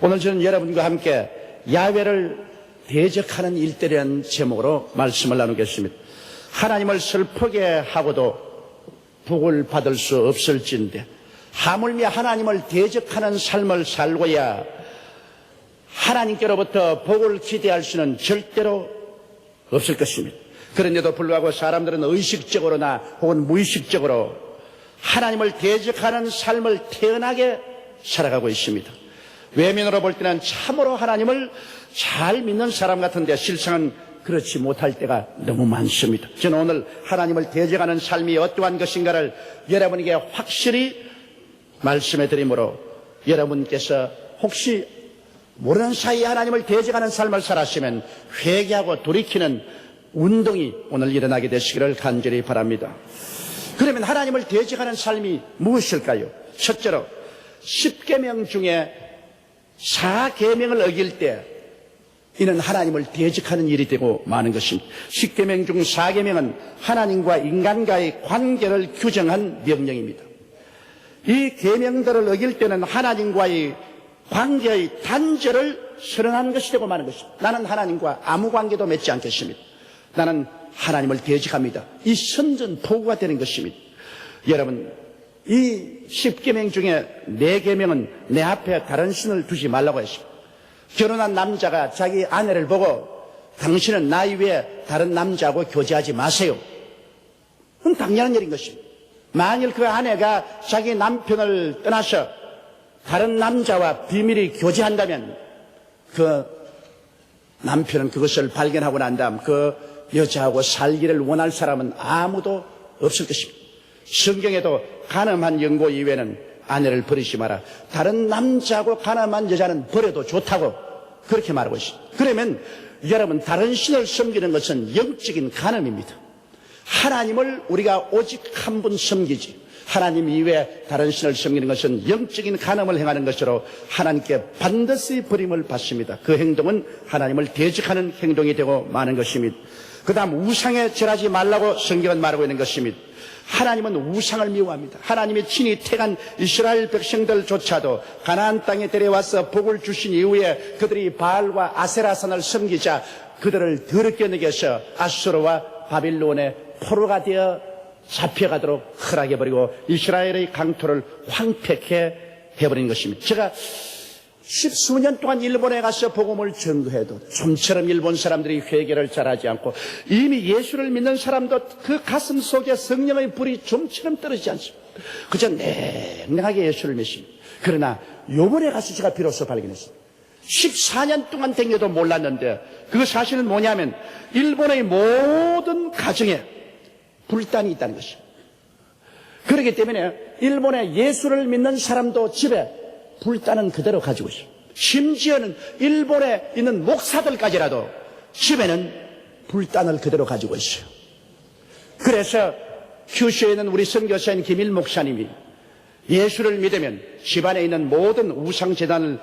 오늘 저는 여러분과 함께 야훼를 대적하는 일들이라는 제목으로 말씀을 나누겠습니다. 하나님을 슬프게 하고도 복을 받을 수 없을진데 하물며 하나님을 대적하는 삶을 살고야 하나님께로부터 복을 기대할 수는 절대로 없을 것입니다. 그런데도 불구하고 사람들은 의식적으로나 혹은 무의식적으로 하나님을 대적하는 삶을 태연하게 살아가고 있습니다. 외면으로 볼 때는 참으로 하나님을 잘 믿는 사람 같은데 실상은 그렇지 못할 때가 너무 많습니다. 저는 오늘 하나님을 대적하는 삶이 어떠한 것인가를 여러분에게 확실히 말씀해 드리므로 여러분께서 혹시 모르는 사이에 하나님을 대적하는 삶을 살았으면 회개하고 돌이키는 운동이 오늘 일어나게 되시기를 간절히 바랍니다. 그러면 하나님을 대적하는 삶이 무엇일까요? 첫째로 10계명 중에 4계명을 어길 때 이는 하나님을 대적하는 일이 되고 마는 것입니다. 10계명 중 4계명은 하나님과 인간과의 관계를 규정한 명령입니다. 이 계명들을 어길 때는 하나님과의 관계의 단절을 선언하는 것이 되고 마는 것입니다. 나는 하나님과 아무 관계도 맺지 않겠습니다. 나는 하나님을 대적합니다. 이 선전포고가 되는 것입니다. 여러분, 이 10계명 중에 4계명은 내 앞에 다른 신을 두지 말라고 했습니다. 결혼한 남자가 자기 아내를 보고 당신은 나 이외에 다른 남자하고 교제하지 마세요. 그건 당연한 일인 것입니다. 만일 그 아내가 자기 남편을 떠나서 다른 남자와 비밀히 교제한다면 그 남편은 그것을 발견하고 난 다음 그 여자하고 살기를 원할 사람은 아무도 없을 것입니다. 성경에도 간음한 영고 이외에는 아내를 버리지 마라. 다른 남자하고 간음한 여자는 버려도 좋다고 그렇게 말하고 있습니다. 그러면 여러분, 다른 신을 섬기는 것은 영적인 간음입니다. 하나님을 우리가 오직 한 분 섬기지 하나님 이외에 다른 신을 섬기는 것은 영적인 간음을 행하는 것으로 하나님께 반드시 버림을 받습니다. 그 행동은 하나님을 대적하는 행동이 되고 마는 것입니다. 그 다음 우상에 절하지 말라고 성경은 말하고 있는 것입니다. 하나님은 우상을 미워합니다. 하나님이 친히 택한 이스라엘 백성들조차도 가나안 땅에 데려와서 복을 주신 이후에 그들이 바알과 아세라산을 섬기자 그들을 더럽게 여겨서 아수르와 바빌론의 포로가 되어 잡혀가도록 허락해버리고 이스라엘의 강토를 황폐케 해버린 것입니다. 제가 10수년 동안 일본에 가서 복음을 전도해도 좀처럼 일본 사람들이 회개를 잘하지 않고 이미 예수를 믿는 사람도 그 가슴 속에 성령의 불이 좀처럼 떨어지지 않습니다. 그저 냉랭하게 예수를 믿습니다. 그러나 요번에 가서 제가 비로소 발견했습니다. 14년 동안 댕겨도 몰랐는데 그 사실은 뭐냐면 일본의 모든 가정에 불단이 있다는 것입니다. 그렇기 때문에 일본의 예수를 믿는 사람도 집에 불단은 그대로 가지고 있어요. 심지어는 일본에 있는 목사들까지라도 집에는 불단을 그대로 가지고 있어요. 그래서 큐슈에 있는 우리 선교사인 김일 목사님이 예수를 믿으면 집안에 있는 모든 우상재단을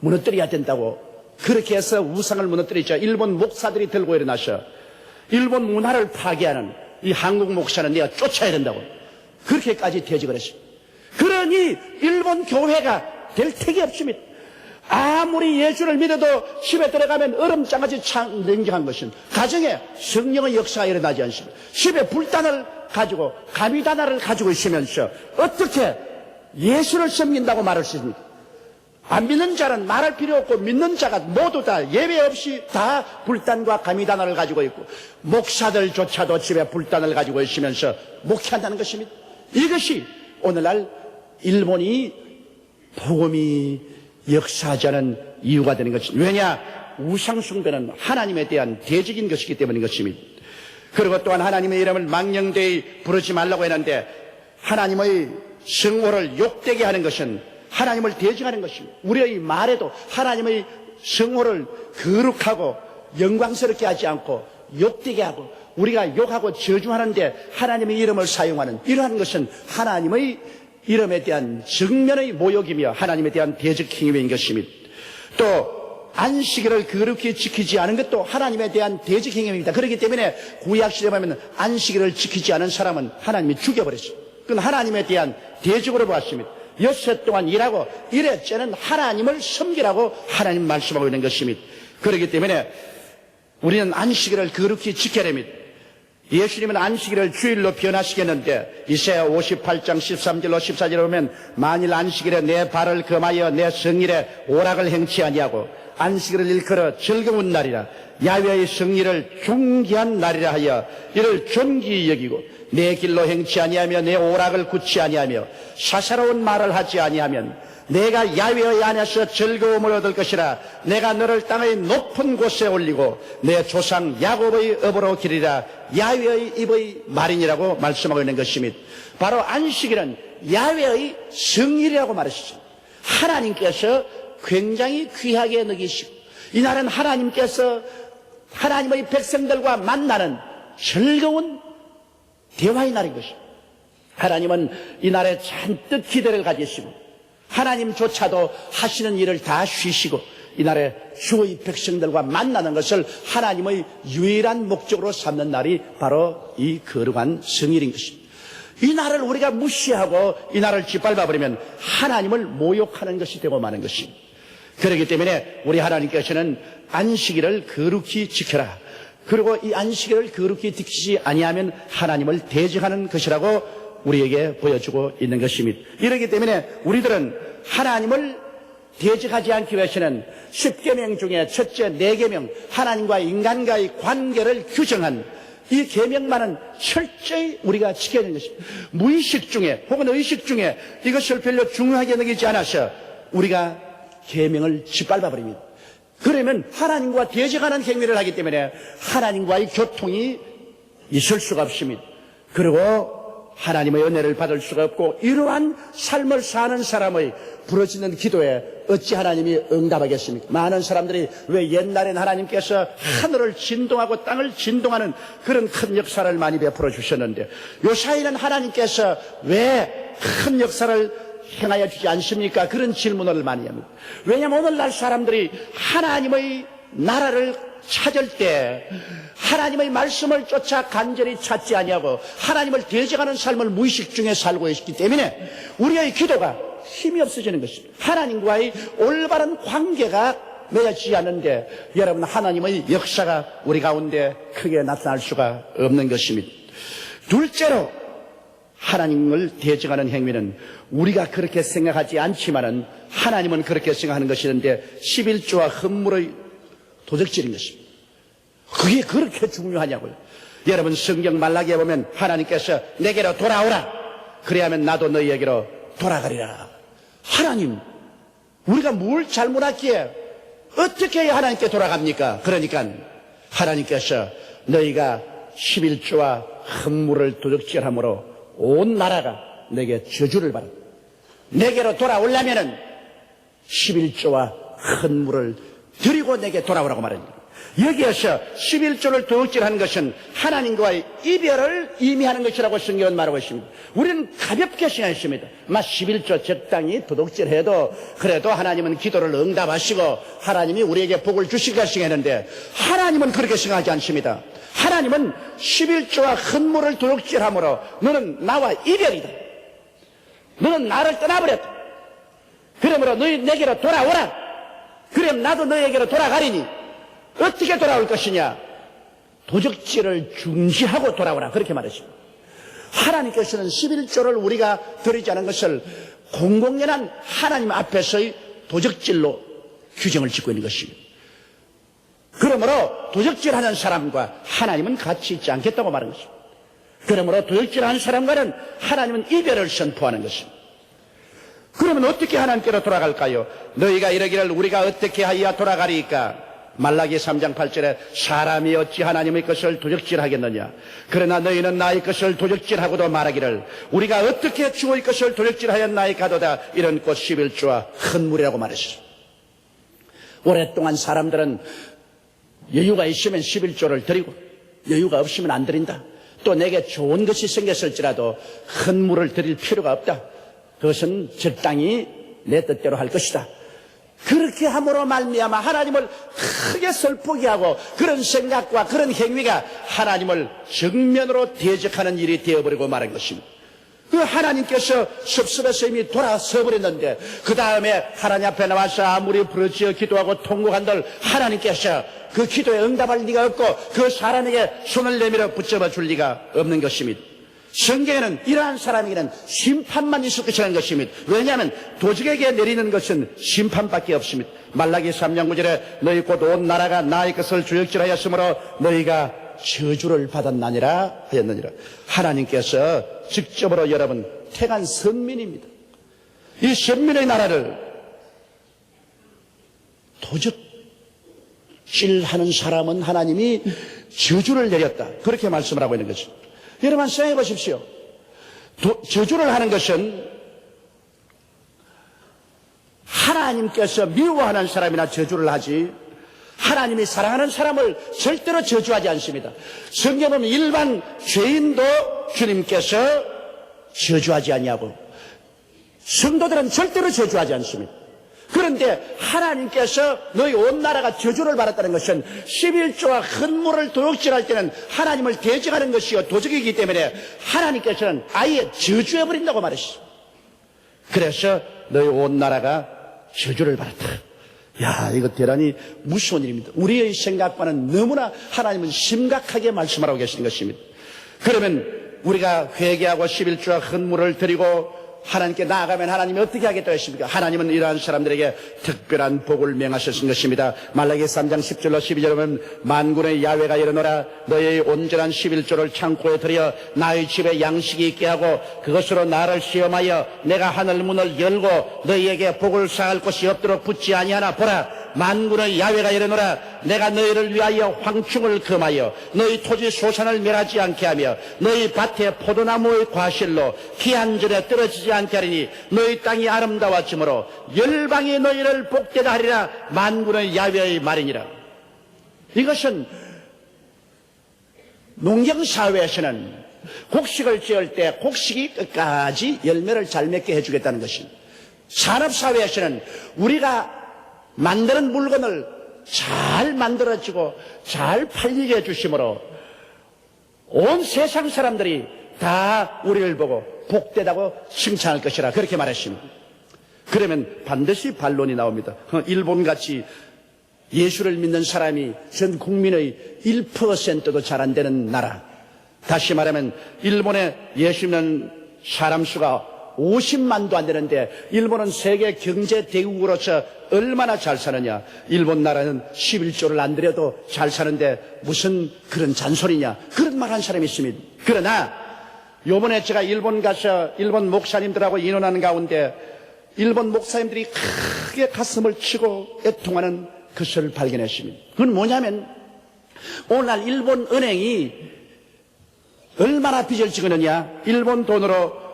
무너뜨려야 된다고 그렇게 해서 우상을 무너뜨리자 일본 목사들이 들고 일어나서 일본 문화를 파괴하는 이 한국 목사는 내가 쫓아야 된다고 그렇게까지 대적을 했습니다. 그러니 일본 교회가 될 택이 없습니다. 아무리 예수를 믿어도 집에 들어가면 얼음장아지 냉정한 것은 가정에 성령의 역사가 일어나지 않습니다. 집에 불단을 가지고 가미다나를 가지고 있으면서 어떻게 예수를 섬긴다고 말할 수 있습니까? 안 믿는 자는 말할 필요 없고 믿는 자가 모두 다 예외 없이 다 불단과 가미다나를 가지고 있고 목사들조차도 집에 불단을 가지고 있으면서 목회한다는 것입니다. 이것이 오늘날 일본이 복음이 역사하지 않은 이유가 되는 것입니다. 왜냐? 우상숭배는 하나님에 대한 대적인 것이기 때문인 것입니다. 그리고 또한 하나님의 이름을 망령되이 부르지 말라고 했는데 하나님의 성호를 욕되게 하는 것은 하나님을 대적하는 것입니다. 우리의 말에도 하나님의 성호를 거룩하고 영광스럽게 하지 않고 욕되게 하고 우리가 욕하고 저주하는데 하나님의 이름을 사용하는 이러한 것은 하나님의 이름에 대한 정면의 모욕이며 하나님에 대한 대적 행위인 것입니다. 또 안식일을 거룩히 지키지 않은 것도 하나님에 대한 대적 행위입니다. 그렇기 때문에 구약시대에 보면 안식일을 지키지 않은 사람은 하나님이 죽여버렸습니다. 그건 하나님에 대한 대적으로 보았습니다. 엿새 동안 일하고 일회째는 하나님을 섬기라고 하나님 말씀하고 있는 것입니다. 그렇기 때문에 우리는 안식일을 거룩히 지켜야 됩니다. 예수님은 안식일을 주일로 변화시켰는데 이사야 58장 13절로 14절에 보면 만일 안식일에 내 발을 금하여 내 성일에 오락을 행치 아니하고 안식일을 일컬어 즐거운 날이라 야훼의 성일을 존귀한 날이라 하여 이를 존귀히 여기고 내 길로 행치 아니하며 내 오락을 굳지 아니하며 사사로운 말을 하지 아니하면 내가 야훼의 안에서 즐거움을 얻을 것이라. 내가 너를 땅의 높은 곳에 올리고 내 조상 야곱의 업으로 기리라. 야훼의 입의 말이니라고 말씀하고 있는 것입니다. 바로 안식일은 야훼의 성일이라고 말하시죠. 하나님께서 굉장히 귀하게 여기시고 이날은 하나님께서 하나님의 백성들과 만나는 즐거운 대화의 날인 것입니다. 하나님은 이날에 잔뜩 기대를 가지시고 하나님조차도 하시는 일을 다 쉬시고 이날에 주의 백성들과 만나는 것을 하나님의 유일한 목적으로 삼는 날이 바로 이 거룩한 성일인 것입니다. 이 날을 우리가 무시하고 이 날을 짓밟아버리면 하나님을 모욕하는 것이 되고 마는 것입니다. 그렇기 때문에 우리 하나님께서는 안식일을 거룩히 지켜라. 그리고 이 안식일을 거룩히 지키지 아니하면 하나님을 대적하는 것이라고 우리에게 보여주고 있는 것입니다. 이렇기 때문에 우리들은 하나님을 대적하지 않기 위해서는 10계명 중에 첫째 4계명 하나님과 인간과의 관계를 규정한 이 계명만은 철저히 우리가 지켜야 하는 것입니다. 무의식 중에 혹은 의식 중에 이것을 별로 중요하게 여기지 않아서 우리가 계명을 짓밟아 버립니다. 그러면 하나님과 대적하는 행위를 하기 때문에 하나님과의 교통이 있을 수가 없습니다. 그리고 하나님의 은혜를 받을 수가 없고 이러한 삶을 사는 사람의 부러지는 기도에 어찌 하나님이 응답하겠습니까? 많은 사람들이 왜 옛날엔 하나님께서 하늘을 진동하고 땅을 진동하는 그런 큰 역사를 많이 베풀어 주셨는데 요사이는 하나님께서 왜 큰 역사를 행하여 주지 않습니까? 그런 질문을 많이 합니다. 왜냐하면 오늘날 사람들이 하나님의 나라를 찾을 때 하나님의 말씀을 쫓아 간절히 찾지 아니하고 하나님을 대적하는 삶을 무의식 중에 살고 있기 때문에 우리의 기도가 힘이 없어지는 것입니다. 하나님과의 올바른 관계가 맺어지지 않는데 여러분 하나님의 역사가 우리 가운데 크게 나타날 수가 없는 것입니다. 둘째로 하나님을 대적하는 행위는 우리가 그렇게 생각하지 않지만은 하나님은 그렇게 생각하는 것이는데 11조와 헌물의 도적질인 것입니다. 그게 그렇게 중요하냐고요. 여러분 성경 말라기에 보면 하나님께서 내게로 돌아오라. 그래야면 나도 너희에게로 돌아가리라. 하나님, 우리가 뭘 잘못했기에 어떻게 해야 하나님께 돌아갑니까? 그러니까 하나님께서 너희가 11조와 헌물을 도적질함으로 온 나라가 내게 저주를 받아. 내게로 돌아오려면은 11조와 헌물을 드리고 내게 돌아오라고 말합니다. 여기에서 11조를 도둑질하는 것은 하나님과의 이별을 의미하는 것이라고 성경은 말하고 있습니다. 우리는 가볍게 생각했습니다. 11조 적당히 도둑질해도 그래도 하나님은 기도를 응답하시고 하나님이 우리에게 복을 주시기가 생각했는데 하나님은 그렇게 생각하지 않습니다. 하나님은 11조와 헌물을 도둑질함으로 너는 나와 이별이다. 너는 나를 떠나버렸다. 그러므로 너희 내게로 돌아오라. 그럼 나도 너에게로 돌아가리니 어떻게 돌아올 것이냐? 도적질을 중지하고 돌아오라. 그렇게 말했습니다. 하나님께서는 11조를 우리가 드리지 않은 것을 공공연한 하나님 앞에서의 도적질로 규정을 짓고 있는 것입니다. 그러므로 도적질하는 사람과 하나님은 같이 있지 않겠다고 말하는 것입니다. 그러므로 도적질하는 사람과는 하나님은 이별을 선포하는 것입니다. 그러면 어떻게 하나님께로 돌아갈까요? 너희가 이러기를 우리가 어떻게 하여야 돌아가리까? 말라기 3장 8절에 사람이 어찌 하나님의 것을 도적질하겠느냐? 그러나 너희는 나의 것을 도적질하고도 말하기를 우리가 어떻게 주의 것을 도적질하였나이까도다. 이런 곧 11조와 헌물이라고 말했습니다. 오랫동안 사람들은 여유가 있으면 11조를 드리고 여유가 없으면 안 드린다. 또 내게 좋은 것이 생겼을지라도 헌물을 드릴 필요가 없다. 그것은 적당히 내 뜻대로 할 것이다. 그렇게 함으로 말미암아 하나님을 크게 슬프게 하고 그런 생각과 그런 행위가 하나님을 정면으로 대적하는 일이 되어버리고 말한 것입니다. 그 하나님께서 섭섭해서 이미 돌아서 버렸는데 그 다음에 하나님 앞에 나와서 아무리 부르짖어 기도하고 통곡한들 하나님께서 그 기도에 응답할 리가 없고 그 사람에게 손을 내밀어 붙잡아 줄 리가 없는 것입니다. 성경에는 이러한 사람에게는 심판만 있을 것이라는 것입니다. 왜냐하면 도적에게 내리는 것은 심판밖에 없습니다. 말라기 3장 9절에 너희 곧 온 나라가 나의 것을 주역질하였으므로 너희가 저주를 받았나니라 하였느니라. 하나님께서 직접으로 여러분 택한 선민입니다. 이 선민의 나라를 도적질하는 사람은 하나님이 저주를 내렸다. 그렇게 말씀을 하고 있는 거죠. 여러분 생각해 보십시오. 저주를 하는 것은 하나님께서 미워하는 사람이나 저주를 하지 하나님이 사랑하는 사람을 절대로 저주하지 않습니다. 성경에 보면 일반 죄인도 주님께서 저주하지 아니하고 성도들은 절대로 저주하지 않습니다. 그런데 하나님께서 너희 온 나라가 저주를 받았다는 것은 11조와 헌물을 도둑질할 때는 하나님을 대적하는 것이요 도적이기 때문에 하나님께서는 아예 저주해버린다고 말했어요. 그래서 너희 온 나라가 저주를 받았다. 야, 이거 대단히 무서운 일입니다. 우리의 생각과는 너무나 하나님은 심각하게 말씀하고 계시는 것입니다. 그러면 우리가 회개하고 11조와 헌물을 드리고 하나님께 나아가면 하나님이 어떻게 하겠다고 했습니까? 하나님은 이러한 사람들에게 특별한 복을 명하셨은 것입니다. 말라기 3장 10절로 12절에 보면 만군의 야훼가 이르노라 너희의 온전한 11조를 창고에 들여 나의 집에 양식이 있게 하고 그것으로 나를 시험하여 내가 하늘 문을 열고 너희에게 복을 쌓을 곳이 없도록 붙지 아니하나 보라 만군의 야훼가 이르노라 내가 너희를 위하여 황충을 금하여 너희 토지 소산을 멸하지 않게 하며 너희 밭에 포도나무의 과실로 기한 전에 떨어지지 않게 하리니 너희 땅이 아름다워지므로 열방이 너희를 복되다 하리라 만군의 야훼의 말이니라. 이것은 농경사회에서는 곡식을 지을 때 곡식이 끝까지 열매를 잘 맺게 해주겠다는 것입니다. 산업사회에서는 우리가 만드는 물건을 잘 만들어지고 잘 팔리게 해주심으로 온 세상 사람들이 다 우리를 보고 복되다고 칭찬할 것이라 그렇게 말했습니다. 그러면 반드시 반론이 나옵니다. 일본같이 예수를 믿는 사람이 전 국민의 1%도 잘 안 되는 나라. 다시 말하면 일본에 예수 믿는 사람 수가 50만도 안 되는데 일본은 세계 경제 대국으로서 얼마나 잘 사느냐. 일본 나라는 11조를 안 들여도 잘 사는데 무슨 그런 잔소리냐. 그런 말 한 사람이 있습니다. 그러나 요번에 제가 일본 가서 일본 목사님들하고 인원하는 가운데 일본 목사님들이 크게 가슴을 치고 애통하는 것을 발견했습니다. 그건 뭐냐면 오늘날 일본 은행이 얼마나 빚을 지느냐. 일본 돈으로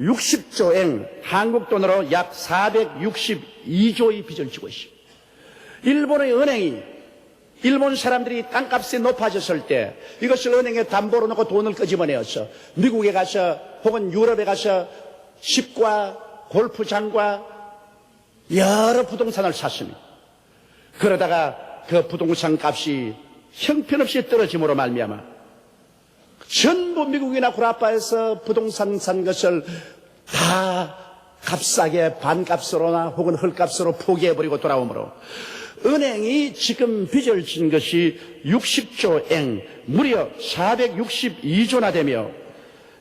60조엔 한국 돈으로 약 462조의 빚을 지고 있습니다. 일본의 은행이 일본 사람들이 땅값이 높아졌을 때 이것을 은행에 담보로 놓고 돈을 끄집어내어서 미국에 가서 혹은 유럽에 가서 집과 골프장과 여러 부동산을 샀습니다. 그러다가 그 부동산 값이 형편없이 떨어짐으로 말미암아 전부 미국이나 구라파에서 부동산 산 것을 다 값싸게 반값으로나 혹은 헐값으로 포기해버리고 돌아오므로 은행이 지금 빚을 진 것이 60조엔 무려 462조나 되며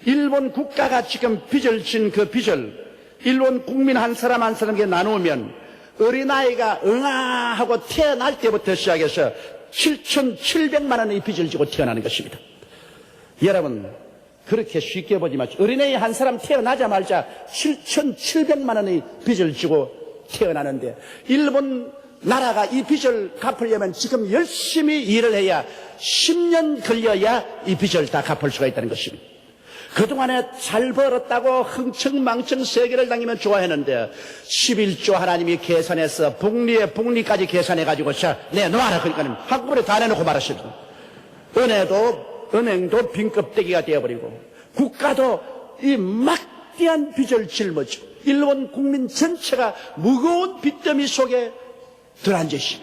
일본 국가가 지금 빚을 진 그 빚을 일본 국민 한 사람 한 사람에게 나누면 어린아이가 응아하고 태어날 때부터 시작해서 7,700만 원의 빚을 지고 태어나는 것입니다. 여러분 그렇게 쉽게 보지 마시고 어린아이 한 사람 태어나자마자 7,700만 원의 빚을 지고 태어나는데 일본 나라가 이 빚을 갚으려면 지금 열심히 일을 해야 10년 걸려야 이 빚을 다 갚을 수가 있다는 것입니다. 그동안에 잘 벌었다고 흥청망청 세계를 다니면 좋아했는데 11조 하나님이 계산해서 복리에 복리까지 계산해가지고 자 내놓아라. 그러니까 한꺼번에 다 내놓고 말았습니다. 은행도 빈껍데기가 되어버리고 국가도 이 막대한 빚을 짊어지고 일본 국민 전체가 무거운 빚더미 속에 들어앉으시.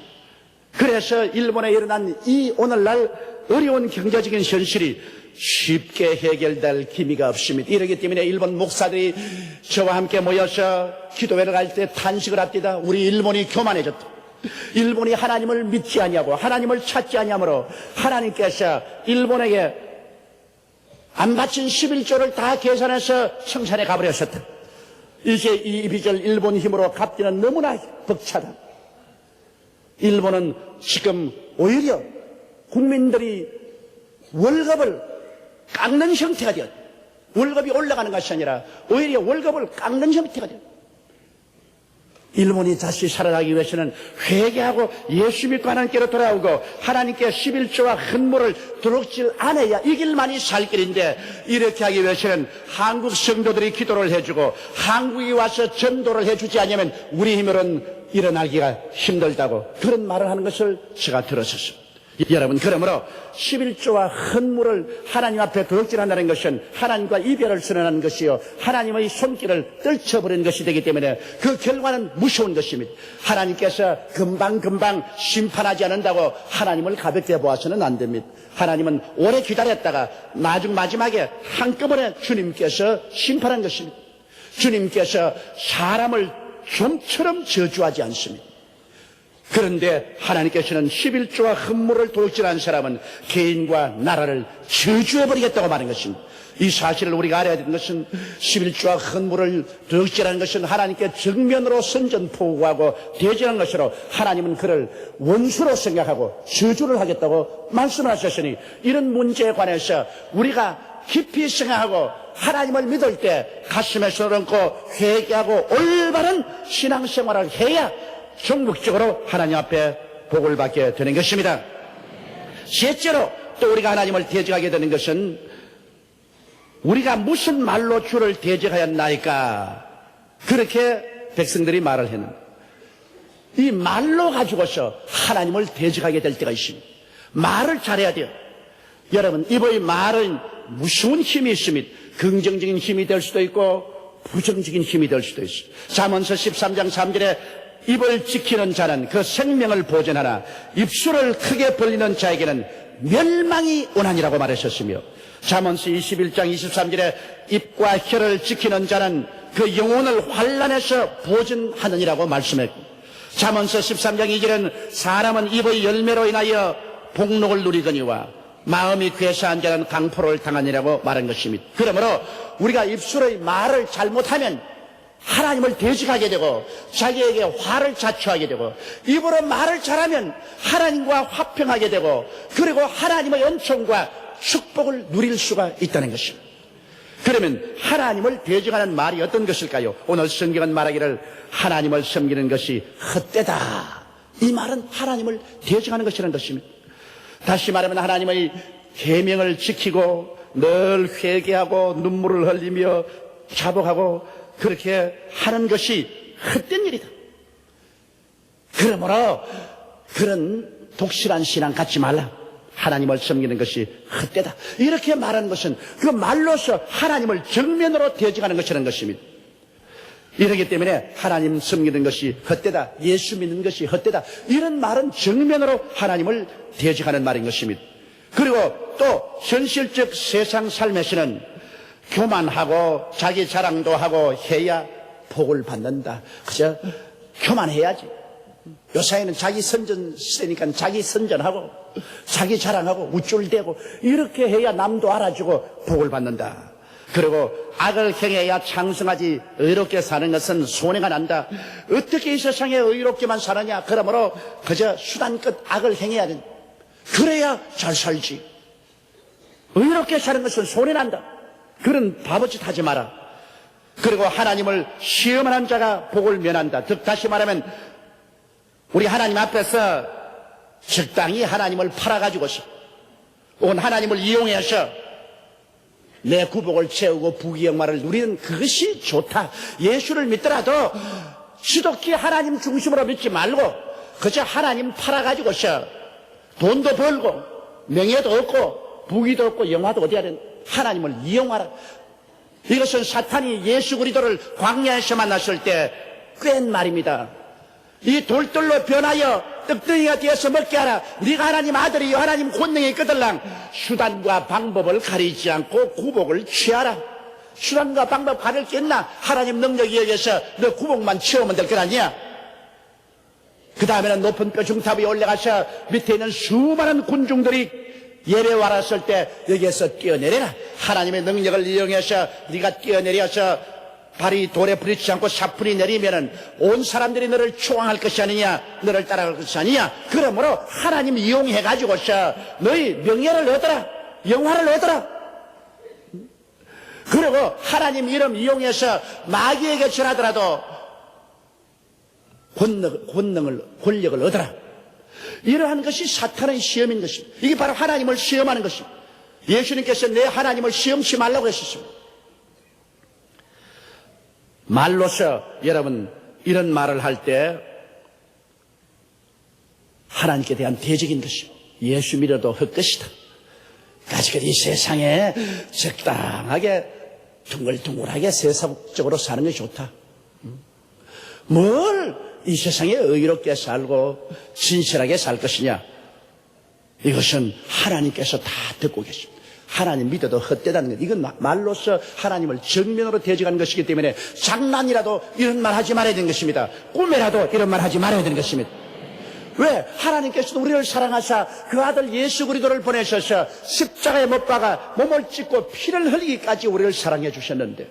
그래서 일본에 일어난 이 오늘날 어려운 경제적인 현실이 쉽게 해결될 기미가 없습니다. 이러기 때문에 일본 목사들이 저와 함께 모여서 기도회를 갈 때 탄식을 합니다. 우리 일본이 교만해졌다. 일본이 하나님을 믿지 아니하고 하나님을 찾지 아니하므로 하나님께서 일본에게 안 바친 11조를 다 계산해서 청산에 가버렸었다. 이제 이 빚을 일본 힘으로 갚기는 너무나 벅차다. 일본은 지금 오히려 국민들이 월급을 깎는 형태가 되었다. 월급이 올라가는 것이 아니라 오히려 월급을 깎는 형태가 되었다. 일본이 다시 살아나기 위해서는 회개하고 예수 믿고 하나님께로 돌아오고 하나님께 11조와 헌물을 도둑질 않아야 이 길만이 살 길인데, 이렇게 하기 위해서는 한국 성도들이 기도를 해주고 한국이 와서 전도를 해주지 않으면 우리 힘으로는 일어나기가 힘들다고 그런 말을 하는 것을 제가 들었었습니다. 여러분, 그러므로 11조와 헌물을 하나님 앞에 도둑질한다는 것은 하나님과 이별을 선언하는 것이요, 하나님의 손길을 떨쳐버리는 것이 되기 때문에 그 결과는 무서운 것입니다. 하나님께서 금방금방 심판하지 않는다고 하나님을 가볍게 보아서는 안 됩니다. 하나님은 오래 기다렸다가 마지막에 한꺼번에 주님께서 심판한 것입니다. 주님께서 사람을 좀처럼 저주하지 않습니다. 그런데 하나님께서는 11조와 헌물을 도둑질한 사람은 개인과 나라를 저주해버리겠다고 말한 것입니다. 이 사실을 우리가 알아야 되는 것은 11조와 헌물을 도둑질하는 것은 하나님께 정면으로 선전포고하고 대적한 것으로 하나님은 그를 원수로 생각하고 저주를 하겠다고 말씀을 하셨으니, 이런 문제에 관해서 우리가 깊이 생각하고 하나님을 믿을 때 가슴에 손을 얹고 회개하고 올바른 신앙생활을 해야 전국적으로 하나님 앞에 복을 받게 되는 것입니다. 셋째로 또 우리가 하나님을 대적하게 되는 것은 우리가 무슨 말로 주를 대적하였나이까, 그렇게 백성들이 말을 했는데, 이 말로 가지고서 하나님을 대적하게 될 때가 있습니다. 말을 잘해야 돼요. 여러분, 이의 말은 무서운 힘이 있습니다. 긍정적인 힘이 될 수도 있고 부정적인 힘이 될 수도 있어요. 잠언서 13장 3절에 입을 지키는 자는 그 생명을 보존하나 입술을 크게 벌리는 자에게는 멸망이 오나니라고 말하셨으며, 잠언서 21장 23절에 입과 혀를 지키는 자는 그 영혼을 환난에서 보존하느니라고 말씀했고, 잠언서 13장 2절은 사람은 입의 열매로 인하여 복록을 누리거니와 마음이 괴사한 자는 강포를 당하니라고 말한 것입니다. 그러므로 우리가 입술의 말을 잘못하면 하나님을 대적하게 되고 자기에게 화를 자초하게 되고, 입으로 말을 잘하면 하나님과 화평하게 되고, 그리고 하나님의 은총과 축복을 누릴 수가 있다는 것입니다. 그러면 하나님을 대적하는 말이 어떤 것일까요? 오늘 성경은 말하기를 하나님을 섬기는 것이 헛되다. 이 말은 하나님을 대적하는 것이라는 것입니다. 다시 말하면 하나님의 계명을 지키고 늘 회개하고 눈물을 흘리며 자복하고 그렇게 하는 것이 헛된 일이다. 그러므로 그런 독실한 신앙 갖지 말라. 하나님을 섬기는 것이 헛되다. 이렇게 말하는 것은 그 말로서 하나님을 정면으로 대적하는 것이라는 것입니다. 이러기 때문에 하나님 섬기는 것이 헛되다, 예수 믿는 것이 헛되다, 이런 말은 정면으로 하나님을 대적하는 말인 것입니다. 그리고 또 현실적 세상 삶에서는 교만하고 자기 자랑도 하고 해야 복을 받는다. 그저 교만해야지. 요사이는 자기 선전 시대니까 자기 선전하고 자기 자랑하고 우쭐대고 이렇게 해야 남도 알아주고 복을 받는다. 그리고 악을 행해야 창성하지 의롭게 사는 것은 손해가 난다. 어떻게 이 세상에 의롭게만 사느냐. 그러므로 그저 수단끝 악을 행해야 된다. 그래야 잘 살지. 의롭게 사는 것은 손해난다. 그런 바보짓 하지 마라. 그리고 하나님을 시험하는 자가 복을 면한다. 즉 다시 말하면 우리 하나님 앞에서 적당히 하나님을 팔아가지고서 혹은 하나님을 이용해서 내 구복을 채우고 부귀영화를 누리는 그것이 좋다. 예수를 믿더라도 지독히 하나님 중심으로 믿지 말고 그저 하나님 팔아가지고서 돈도 벌고 명예도 얻고 부귀도 얻고 영화도 얻어야 된다. 하나님을 이용하라. 이것은 사탄이 예수 그리스도를 광야에서 만났을 때 꾀한 말입니다. 이 돌들로 변하여 떡덩이가 되어서 먹게 하라. 네가 하나님 아들이요 하나님 권능이 거들랑 수단과 방법을 가리지 않고 구복을 취하라. 수단과 방법 가릴 게 있나? 하나님 능력이 여기서 너 구복만 취하면 될 것 아니야. 그 다음에는 높은 뼈중탑 위에 올라가서 밑에 있는 수많은 군중들이 예배 왔을 때 여기에서 뛰어내려라. 하나님의 능력을 이용해서 네가 뛰어내려서 발이 돌에 부딪히지 않고 사풀이 내리면은 온 사람들이 너를 추앙할 것이 아니냐, 너를 따라갈 것이 아니냐. 그러므로 하나님 이용해가지고서 너희 명예를 얻어라, 영화를 얻어라. 그리고 하나님 이름 이용해서 마귀에게 전하더라도 권력을 얻어라. 이러한 것이 사탄의 시험인 것입니다. 이게 바로 하나님을 시험하는 것입니다. 예수님께서 내 하나님을 시험치 말라고 했었습니다. 말로서 여러분 이런 말을 할 때 하나님께 대한 대적인 것입니다. 예수 믿어도 헛것이다. 까짓것 이 세상에 적당하게 둥글둥글하게 세상적으로 사는 것이 좋다. 뭘 이 세상에 의롭게 살고 진실하게 살 것이냐. 이것은 하나님께서 다 듣고 계십니다. 하나님 믿어도 헛되다는 것. 이건 말로서 하나님을 정면으로 대적하는 것이기 때문에 장난이라도 이런 말 하지 말아야 되는 것입니다. 꿈에라도 이런 말 하지 말아야 되는 것입니다. 왜? 하나님께서도 우리를 사랑하사 그 아들 예수 그리스도를 보내셔서 십자가에 못 박아 몸을 찢고 피를 흘리기까지 우리를 사랑해 주셨는데,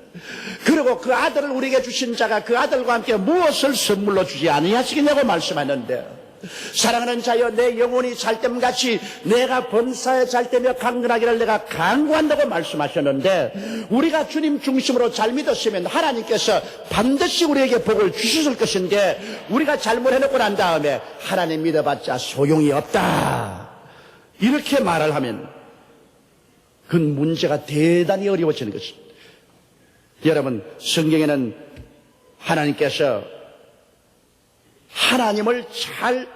그리고 그 아들을 우리에게 주신 자가 그 아들과 함께 무엇을 선물로 주지 아니하시겠냐고 말씀하는데, 사랑하는 자여 내 영혼이 잘됨같이 내가 범사에 잘되며 강건하기를 내가 강구한다고 말씀하셨는데, 우리가 주님 중심으로 잘 믿었으면 하나님께서 반드시 우리에게 복을 주셨을 것인데, 우리가 잘못해놓고 난 다음에 하나님 믿어봤자 소용이 없다 이렇게 말을 하면 그 문제가 대단히 어려워지는 것입니다. 여러분, 성경에는 하나님께서 하나님을 잘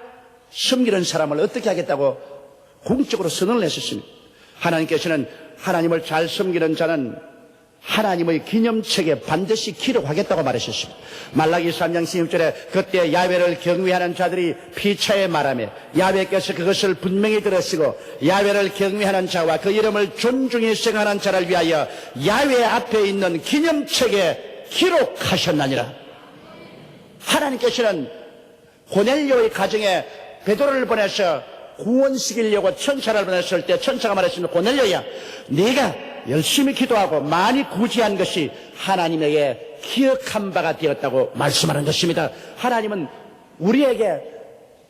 섬기는 사람을 어떻게 하겠다고 공적으로 선언을 했었습니다. 하나님께서는 하나님을 잘 섬기는 자는 하나님의 기념책에 반드시 기록하겠다고 말하셨습니다. 말라기 3장 16절에 그때 야훼를 경외하는 자들이 피차에 말하며 야훼께서 그것을 분명히 들으시고 야훼를 경외하는 자와 그 이름을 존중히 생각하는 자를 위하여 야훼 앞에 있는 기념책에 기록하셨나니라. 하나님께서는 고넬료의 가정에 베드로를 보내서 구원시키려고 천사를 보냈을 때 천사가 말했습니다. 고넬료야, 네가 열심히 기도하고 많이 구제한 것이 하나님에게 기억한 바가 되었다고 말씀하는 것입니다. 하나님은 우리에게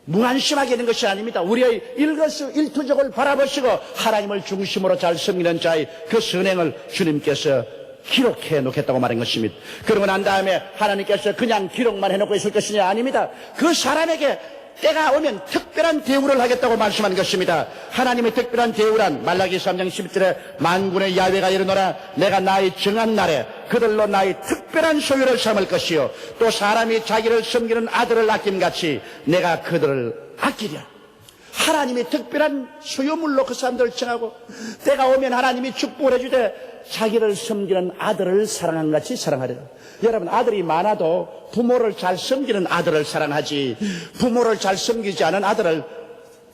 무관심하게 되는 것이 아닙니다. 우리의 일거수일투족을 바라보시고 하나님을 중심으로 잘 섬기는 자의 그 선행을 주님께서 기록해 놓겠다고 말한 것입니다. 그러고 난 다음에 하나님께서 그냥 기록만 해놓고 있을 것이냐? 아닙니다. 그 사람에게 때가 오면 특별한 대우를 하겠다고 말씀한 것입니다. 하나님의 특별한 대우란 말라기 3장 11절에 만군의 야훼가 이르노라 내가 나의 정한 날에 그들로 나의 특별한 소유를 삼을 것이요 또 사람이 자기를 섬기는 아들을 아낌같이 내가 그들을 아끼랴. 하나님이 특별한 소유물로 그 사람들을 정하고 때가 오면 하나님이 축복을 해주되 자기를 섬기는 아들을 사랑한 같이 사랑하리라. 여러분, 아들이 많아도 부모를 잘 섬기는 아들을 사랑하지 부모를 잘 섬기지 않은 아들을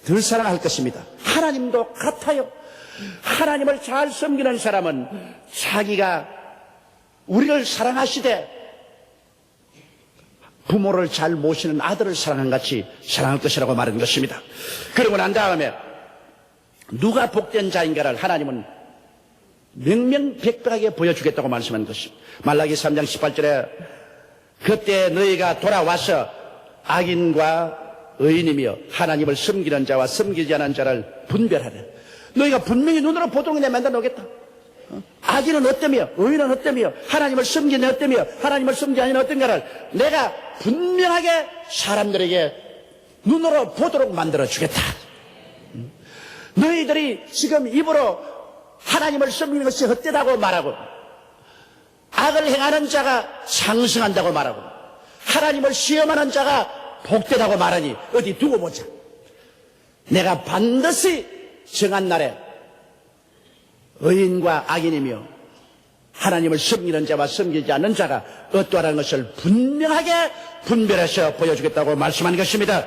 덜 사랑할 것입니다. 하나님도 같아요. 하나님을 잘 섬기는 사람은 자기가 우리를 사랑하시되 부모를 잘 모시는 아들을 사랑한 같이 사랑할 것이라고 말한 것입니다. 그러고 난 다음에 누가 복된 자인가를 하나님은 명명백백하게 보여주겠다고 말씀한 것입니다. 말라기 3장 18절에 그때 너희가 돌아와서 악인과 의인이며 하나님을 섬기는 자와 섬기지 않은 자를 분별하라. 너희가 분명히 눈으로 보도록 내 만들어 놓겠다. 악인은 어떠며 의인은 어떠며 하나님을 섬기는 어떠며 하나님을 섬기지 않는 어떤가를 내가 분명하게 사람들에게 눈으로 보도록 만들어 주겠다. 너희들이 지금 입으로 하나님을 섬기는 것이 헛되다고 말하고 악을 행하는 자가 상승한다고 말하고 하나님을 시험하는 자가 복되다고 말하니 어디 두고 보자. 내가 반드시 정한 날에 의인과 악인이며 하나님을 섬기는 자와 섬기지 않는 자가 어떠하라는 것을 분명하게 분별해서 보여주겠다고 말씀한 것입니다.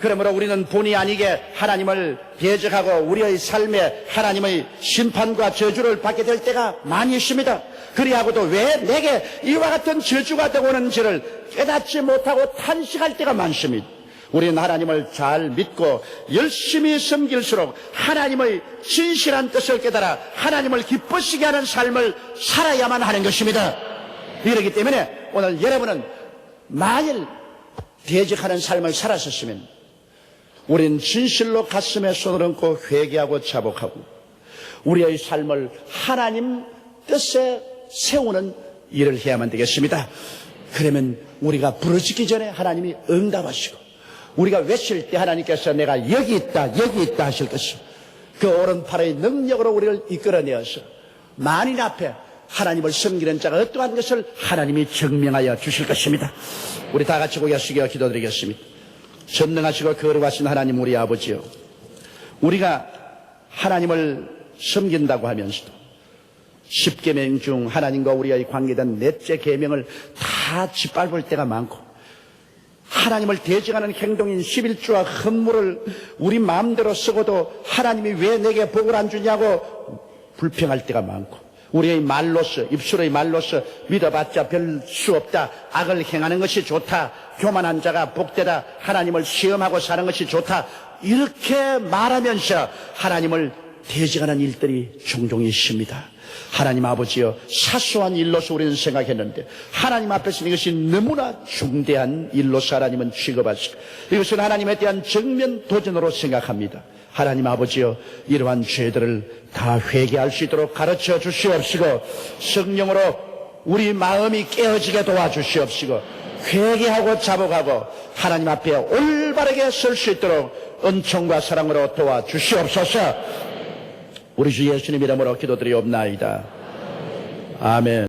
그러므로 우리는 본의 아니게 하나님을 대적하고 우리의 삶에 하나님의 심판과 저주를 받게 될 때가 많이 있습니다. 그리하고도 왜 내게 이와 같은 저주가 되고 오는지를 깨닫지 못하고 탄식할 때가 많습니다. 우리는 하나님을 잘 믿고 열심히 섬길수록 하나님의 진실한 뜻을 깨달아 하나님을 기쁘시게 하는 삶을 살아야만 하는 것입니다. 이렇기 때문에 오늘 여러분은 만일 대적하는 삶을 살았었으면 우리는 진실로 가슴에 손을 얹고 회개하고 자복하고 우리의 삶을 하나님 뜻에 세우는 일을 해야만 되겠습니다. 그러면 우리가 부르짖기 전에 하나님이 응답하시고 우리가 외칠 때 하나님께서 내가 여기 있다 하실 것이고 그 오른팔의 능력으로 우리를 이끌어내어서 만인 앞에 하나님을 섬기는 자가 어떠한 것을 하나님이 증명하여 주실 것입니다. 우리 다 같이 고개 숙여 기도드리겠습니다. 전능하시고 거룩하신 하나님 우리 아버지요, 우리가 하나님을 섬긴다고 하면서도 10계명 중 하나님과 우리의 관계된 넷째 계명을 다 짓밟을 때가 많고 하나님을 대적하는 행동인 11조와 헌물을 우리 마음대로 쓰고도 하나님이 왜 내게 복을 안 주냐고 불평할 때가 많고 우리의 말로서 입술의 말로서 믿어봤자 별 수 없다, 악을 행하는 것이 좋다, 교만한 자가 복되다, 하나님을 시험하고 사는 것이 좋다 이렇게 말하면서 하나님을 대적하는 일들이 종종 있습니다. 하나님 아버지여, 사소한 일로서 우리는 생각했는데 하나님 앞에서 이것이 너무나 중대한 일로서 하나님은 취급하시고 이것은 하나님에 대한 정면 도전으로 생각합니다. 하나님 아버지여, 이러한 죄들을 다 회개할 수 있도록 가르쳐 주시옵시고 성령으로 우리 마음이 깨어지게 도와주시옵시고 회개하고 자복하고 하나님 앞에 올바르게 설 수 있도록 은총과 사랑으로 도와주시옵소서. 우리 주 예수님 이름으로 기도드리옵나이다. 아멘.